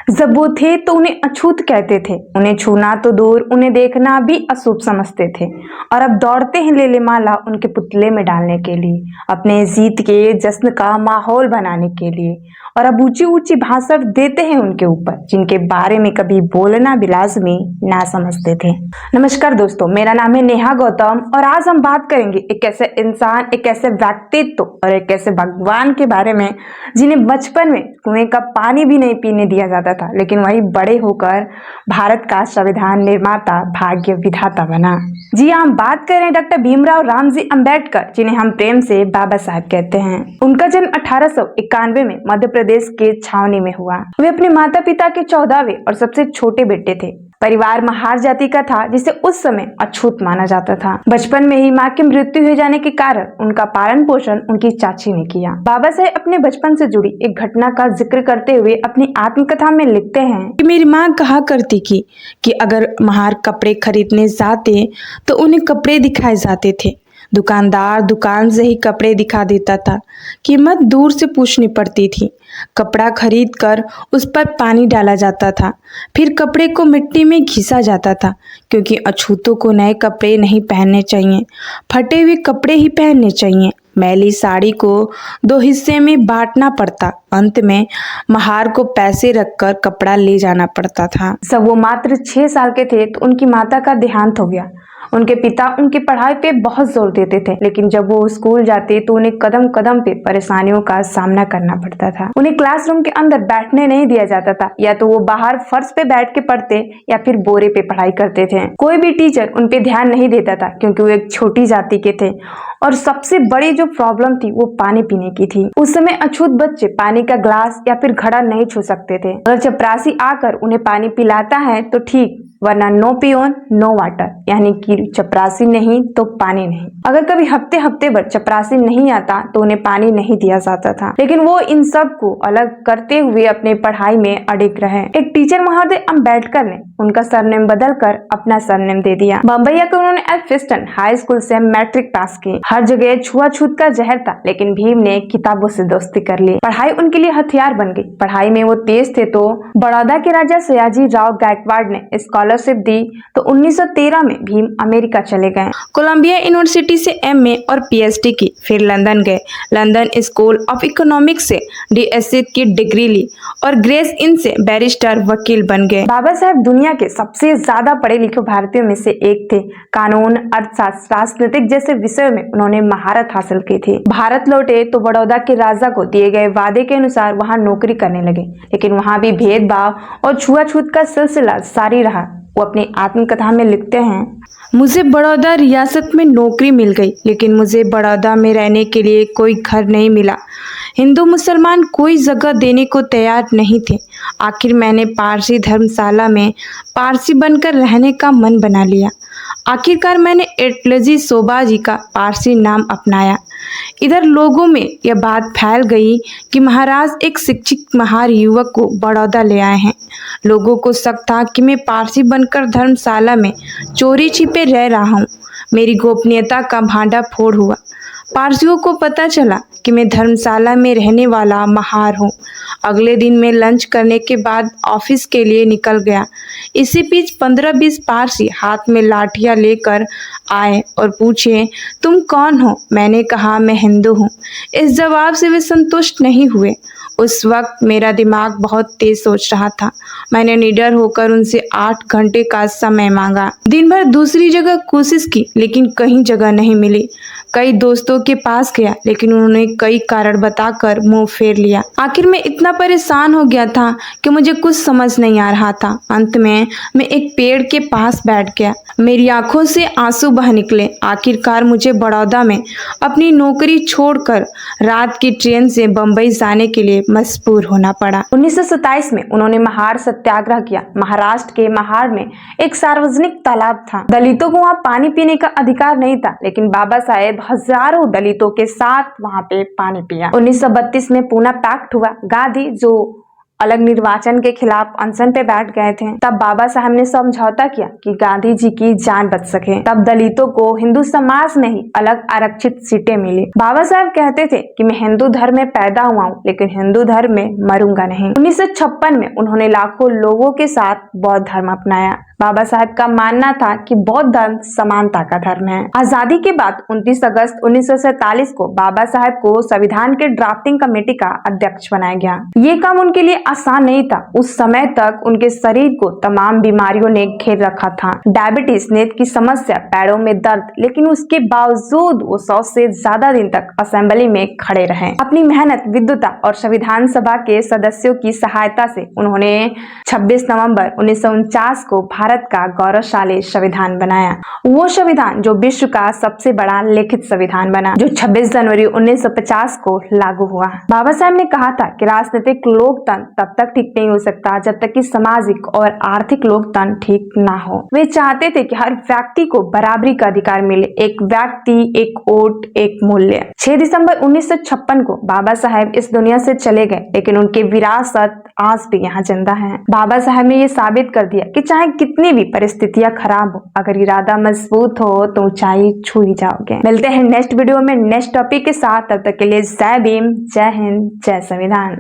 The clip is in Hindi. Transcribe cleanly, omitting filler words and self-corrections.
जब वो थे तो उन्हें अछूत कहते थे, उन्हें छूना तो दूर उन्हें देखना भी अशुभ समझते थे। और अब दौड़ते हैं लेले माला उनके पुतले में डालने के लिए, अपने जीत के जश्न का माहौल बनाने के लिए। और अब ऊंची ऊंची भाषण देते हैं उनके ऊपर, जिनके बारे में कभी बोलना भी लाजमी ना समझते थे। नमस्कार दोस्तों, मेरा नाम है नेहा गौतम और आज हम बात करेंगे एक ऐसे इंसान, एक ऐसे व्यक्तित्व और एक ऐसे भगवान के बारे में जिन्हें बचपन में कुएं का पानी भी नहीं पीने दिया जाता था, लेकिन वही बड़े होकर भारत का संविधान निर्माता, भाग्य विधाता बना। जी हाँ, हम बात कर रहे हैं डॉक्टर भीमराव रामजी अंबेडकर, जिन्हें हम प्रेम से बाबा साहब कहते हैं। उनका जन्म 1891 में मध्य प्रदेश के छावनी में हुआ। वे अपने माता पिता के 14वें और सबसे छोटे बेटे थे। परिवार महार जाति का था, जिसे उस समय अछूत माना जाता था। बचपन में ही मां की मृत्यु हो जाने के कारण उनका पालन पोषण उनकी चाची ने किया। बाबा साहेब अपने बचपन से जुड़ी एक घटना का जिक्र करते हुए अपनी आत्मकथा में लिखते हैं कि मेरी माँ कहा करती कि अगर महार कपड़े खरीदने जाते तो उन्हें कपड़े दिखाए जाते थे। दुकानदार दुकान से ही कपड़े दिखा देता था, कीमत दूर से पूछनी पड़ती थी। कपड़ा खरीद कर उस पर पानी डाला जाता था, फिर कपड़े को मिट्टी में घिसा जाता था, क्योंकि अछूतों को नए कपड़े नहीं पहनने चाहिए, फटे हुए कपड़े ही पहनने चाहिए। मैली साड़ी को 2 हिस्से में बांटना पड़ता। अंत में महार को पैसे रखकर कपड़ा ले जाना पड़ता था। जब वो मात्र 6 साल के थे तो उनकी माता का देहांत हो गया। उनके पिता उनकी पढ़ाई पे बहुत जोर देते थे, लेकिन जब वो स्कूल जाते तो उन्हें कदम कदम पे परेशानियों का सामना करना पड़ता था। उन्हें क्लासरूम के अंदर बैठने नहीं दिया जाता था, या तो वो बाहर फर्श पे बैठ के पढ़ते या फिर बोरे पे पढ़ाई करते थे। कोई भी टीचर उन पे ध्यान नहीं देता था, क्योंकि वो एक छोटी जाति के थे। और सबसे बड़ी जो प्रॉब्लम थी वो पानी पीने की थी। उस समय अछूत बच्चे पानी का ग्लास या फिर घड़ा नहीं छू सकते थे। अगर चपरासी आकर उन्हें पानी पिलाता है तो ठीक, वरना नो पियोन नो वाटर, यानी कि चपरासी नहीं तो पानी नहीं। अगर कभी हफ्ते हफ्ते भर चपरासी नहीं आता तो उन्हें पानी नहीं दिया जाता था। लेकिन वो इन सब को अलग करते हुए अपने पढ़ाई में अडिग रहे। एक टीचर महोदय अंबेडकर ने उनका सरनेम बदलकर अपना सरनेम दे दिया। बम्बई आकर उन्होंने एल्फिस्टन हाई स्कूल से मैट्रिक पास की। हर जगह छुआछूत का जहर था, लेकिन भीम ने किताबों से दोस्ती कर ली। पढ़ाई उनके लिए हथियार बन गई। पढ़ाई में वो तेज थे तो बड़ौदा के राजा सयाजी राव गायकवाड़ ने स्कॉलरशिप दी, तो 1913 में भीम अमेरिका चले गए। कोलंबिया यूनिवर्सिटी से एमए और पीएचडी की, फिर लंदन गए। लंदन स्कूल ऑफ इकोनॉमिक्स से डीएससी की डिग्री ली और ग्रेस इन से बैरिस्टर वकील बन गए। बाबा साहेब दुनिया के सबसे ज्यादा पढ़े लिखे भारतीयों में से एक थे। कानून, अर्थशास्त्र, राजनीतिक जैसे विषयों में उन्होंने महारत हासिल की थी। भारत लौटे तो बड़ौदा के राजा को दिए गए वादे के अनुसार वहां नौकरी करने लगे, लेकिन वहां भी भेदभाव और छुआछूत का सिलसिला जारी रहा। वो अपनी आत्मकथा में लिखते हैं, मुझे बड़ौदा रियासत में नौकरी मिल गई, लेकिन मुझे बड़ौदा में रहने के लिए कोई घर नहीं मिला। हिंदू मुसलमान कोई जगह देने को तैयार नहीं थे। आखिर मैंने पारसी धर्मशाला में पारसी बनकर रहने का मन बना लिया। आखिरकार मैंने एटलजी शोभा जी का पारसी नाम अपनाया। इधर लोगों में यह बात फैल गई कि महाराज एक शिक्षित महार युवक को बड़ौदा ले आए हैं। लोगों को शक था कि मैं पारसी बनकर धर्मशाला में चोरी छिपे रह रहा हूँ। मेरी गोपनीयता का भांडा फोड़ हुआ। पारसियों को पता चला कि मैं धर्मशाला में रहने वाला महार हूँ। अगले दिन मैं लंच करने के बाद ऑफिस के लिए निकल गया। इसी बीच 15-20 पारसी हाथ में लाठियाँ लेकर आए और पूछे, तुम कौन हो? मैंने कहा, मैं हिंदू हूँ। इस जवाब से वे संतुष्ट नहीं हुए। उस वक्त मेरा दिमाग बहुत तेज सोच रहा था। मैंने निडर होकर उनसे 8 घंटे का समय मांगा। दिन भर दूसरी जगह कोशिश की, लेकिन कहीं जगह नहीं मिली। कई दोस्तों के पास गया, लेकिन उन्होंने कई कारण बताकर मुंह फेर लिया। आखिर मैं इतना परेशान हो गया था कि मुझे कुछ समझ नहीं आ रहा था। अंत में मैं एक पेड़ के पास बैठ गया। मेरी आंखों से आंसू बह निकले। आखिरकार मुझे बड़ौदा में अपनी नौकरी छोड़कर रात की ट्रेन से बम्बई जाने के लिए मजबूर होना पड़ा। 1927 में उन्होंने महार सत्याग्रह किया। महाराष्ट्र के महार में एक सार्वजनिक तालाब था। दलितों को वहाँ पानी पीने का अधिकार नहीं था, लेकिन बाबा साहेब हजारों दलितों के साथ वहाँ पे पानी पिया। 1932 में पूना पैक्ट हुआ। गांधी, जो अलग निर्वाचन के खिलाफ अनशन पे बैठ गए थे, तब बाबा साहब ने समझौता किया कि गांधी जी की जान बच सके। तब दलितों को हिंदू समाज में ही अलग आरक्षित सीटें मिली। बाबा साहब कहते थे कि मैं हिंदू धर्म में पैदा हुआ हूँ, लेकिन हिंदू धर्म में मरूंगा नहीं। 1956 में उन्होंने लाखों लोगों के साथ बौद्ध धर्म अपनाया। बाबा साहब का मानना था कि बौद्ध धर्म समानता का धर्म है। आजादी के बाद 29 अगस्त 1947 को बाबा साहब को संविधान के ड्राफ्टिंग कमेटी का अध्यक्ष बनाया गया। ये काम उनके लिए आसान नहीं था। उस समय तक उनके शरीर को तमाम बीमारियों ने घेर रखा था। डायबिटीज, नेत्र की समस्या, पैरों में दर्द, लेकिन उसके बावजूद वो 100 से ज्यादा दिन तक असेंबली में खड़े रहे। अपनी मेहनत, विद्वता और संविधान सभा के सदस्यों की सहायता से उन्होंने 26 नवंबर 1949 को भारत का गौरवशाली संविधान बनाया। वो संविधान जो विश्व का सबसे बड़ा लिखित संविधान बना, जो 26 जनवरी 1950 को लागू हुआ। बाबा साहब ने कहा था कि राजनीतिक लोकतंत्र तब तक ठीक नहीं हो सकता जब तक कि सामाजिक और आर्थिक लोकतंत्र ठीक ना हो। वे चाहते थे कि हर व्यक्ति को बराबरी का अधिकार मिले, एक व्यक्ति, एक वोट, एक मूल्य। 6 दिसंबर 1956 को बाबा साहब इस दुनिया से चले गए, लेकिन उनकी विरासत आज भी यहाँ जिंदा है। बाबा साहब ने ये साबित कर दिया कि चाहे कितनी भी परिस्थितियां खराब हो, अगर इरादा मजबूत हो तो ऊंचाई छू ही जाओगे। मिलते हैं नेक्स्ट वीडियो में नेक्स्ट टॉपिक के साथ। तब तक के लिए जय भीम, जय हिंद, जय संविधान।